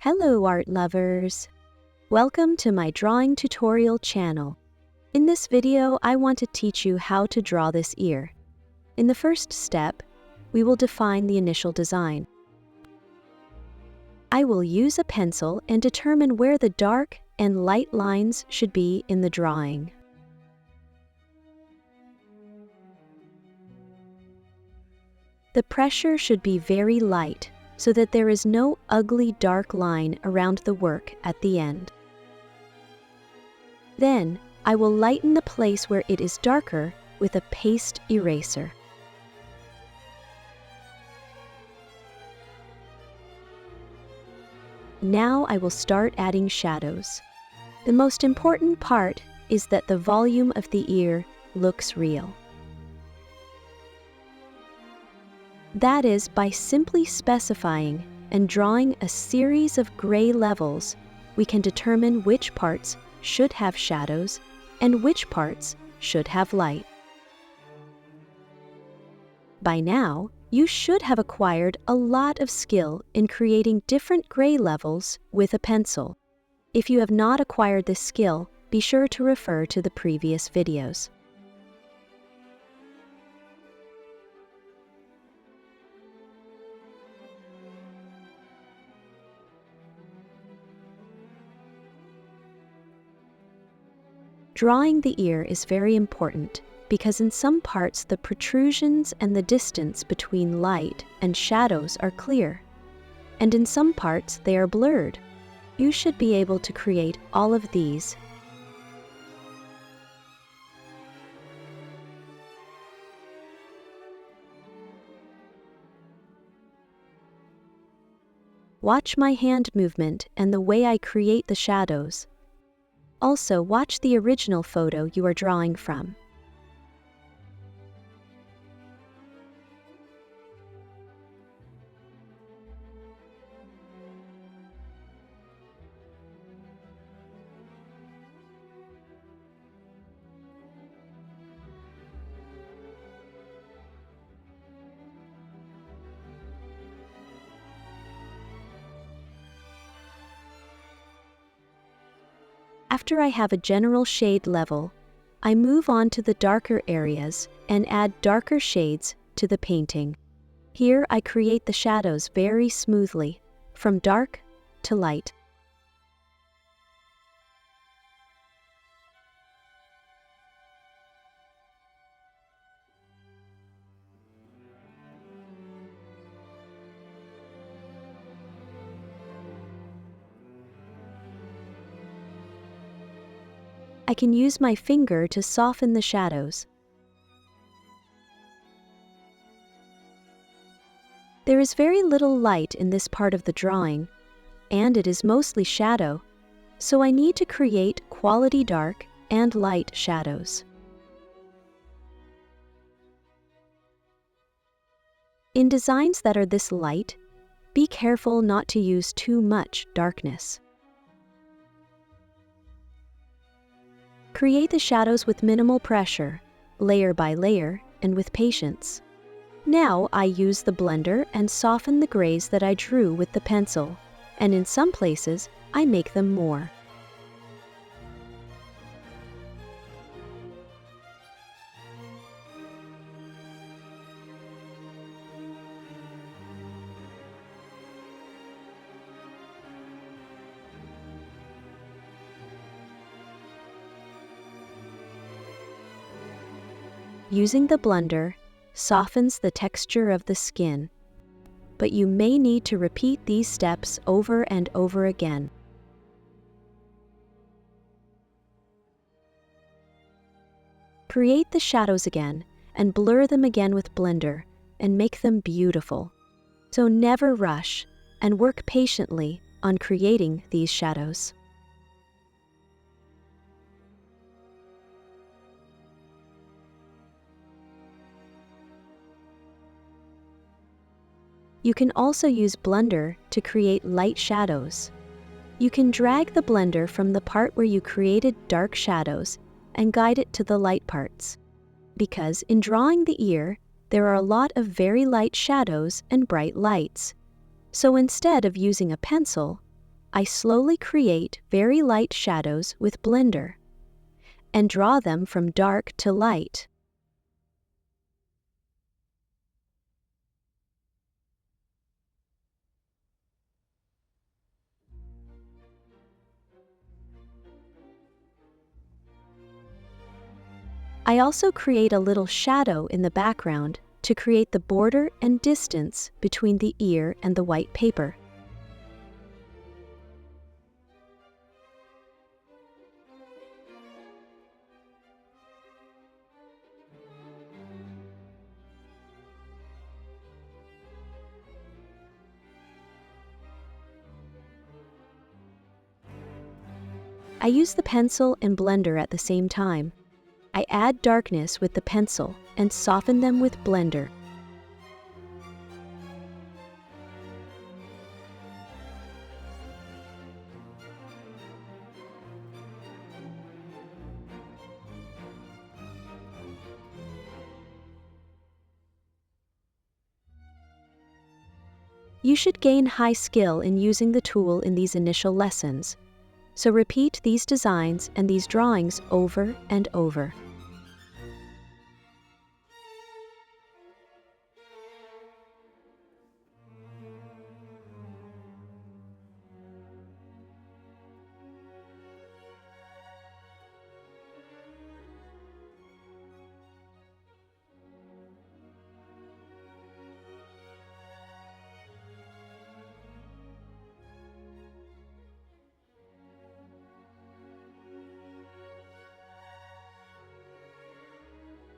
Hello, art lovers! Welcome to my drawing tutorial channel. In this video, I want to teach you how to draw this ear. In the first step, we will define the initial design. I will use a pencil and determine where the dark and light lines should be in the drawing. The pressure should be very light, so that there is no ugly dark line around the work at the end. Then, I will lighten the place where it is darker with a paste eraser. Now I will start adding shadows. The most important part is that the volume of the ear looks real. That is by simply specifying and drawing a series of gray levels, we can determine which parts should have shadows and which parts should have light. By now, you should have acquired a lot of skill in creating different gray levels with a pencil. If you have not acquired this skill, be sure to refer to the previous videos. Drawing the ear is very important because in some parts the protrusions and the distance between light and shadows are clear, and in some parts they are blurred. You should be able to create all of these. Watch my hand movement and the way I create the shadows. Also, watch the original photo you are drawing from. After I have a general shade level, I move on to the darker areas and add darker shades to the painting. Here I create the shadows very smoothly, from dark to light. I can use my finger to soften the shadows. There is very little light in this part of the drawing, and it is mostly shadow, so I need to create quality dark and light shadows. In designs that are this light, be careful not to use too much darkness. Create the shadows with minimal pressure, layer by layer, and with patience. Now I use the blender and soften the grays that I drew with the pencil, and in some places I make them more. Using the blender softens the texture of the skin, but you may need to repeat these steps over and over again. Create the shadows again and blur them again with blender and make them beautiful. So never rush and work patiently on creating these shadows. You can also use blender to create light shadows. You can drag the blender from the part where you created dark shadows and guide it to the light parts. Because in drawing the ear, there are a lot of very light shadows and bright lights. So instead of using a pencil, I slowly create very light shadows with Blender and draw them from dark to light. I also create a little shadow in the background to create the border and distance between the ear and the white paper. I use the pencil and Blender at the same time. I add darkness with the pencil and soften them with Blender. You should gain high skill in using the tool in these initial lessons, so repeat these designs and these drawings over and over.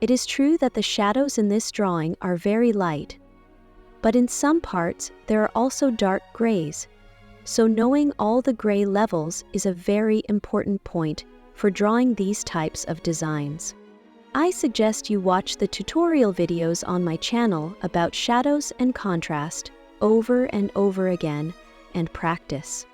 It is true that the shadows in this drawing are very light, but in some parts there are also dark grays, so knowing all the gray levels is a very important point for drawing these types of designs. I suggest you watch the tutorial videos on my channel about shadows and contrast over and over again and practice.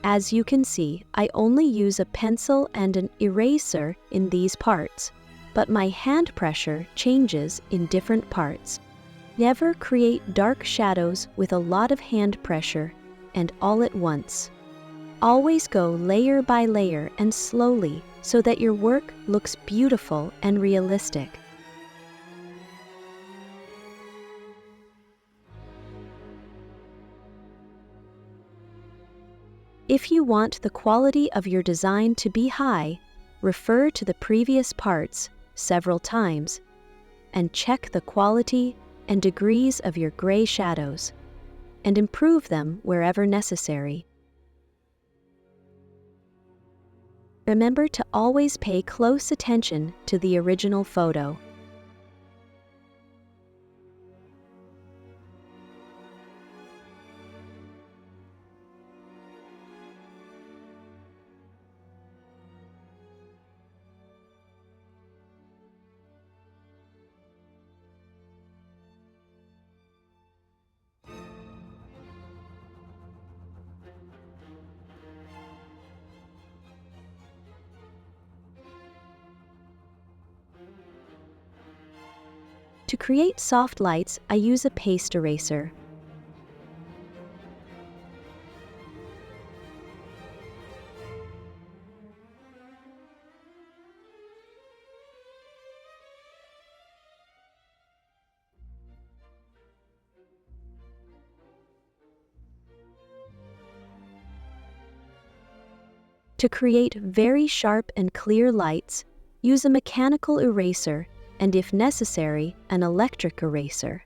As you can see, I only use a pencil and an eraser in these parts, but my hand pressure changes in different parts. Never create dark shadows with a lot of hand pressure and all at once. Always go layer by layer and slowly so that your work looks beautiful and realistic. If you want the quality of your design to be high, refer to the previous parts several times and check the quality and degrees of your gray shadows and improve them wherever necessary. Remember to always pay close attention to the original photo. To create soft lights, I use a paste eraser. To create very sharp and clear lights, use a mechanical eraser and, if necessary, an electric eraser.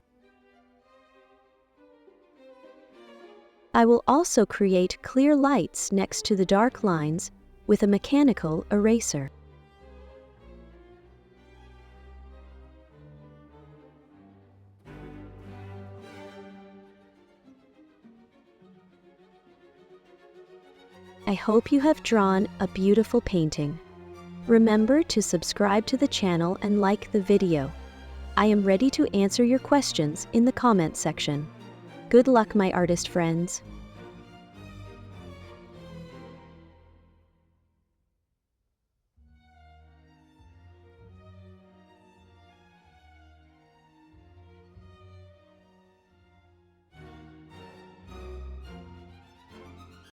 I will also create clear lights next to the dark lines with a mechanical eraser. I hope you have drawn a beautiful painting. Remember to subscribe to the channel and like the video. I am ready to answer your questions in the comments section. Good luck, my artist friends.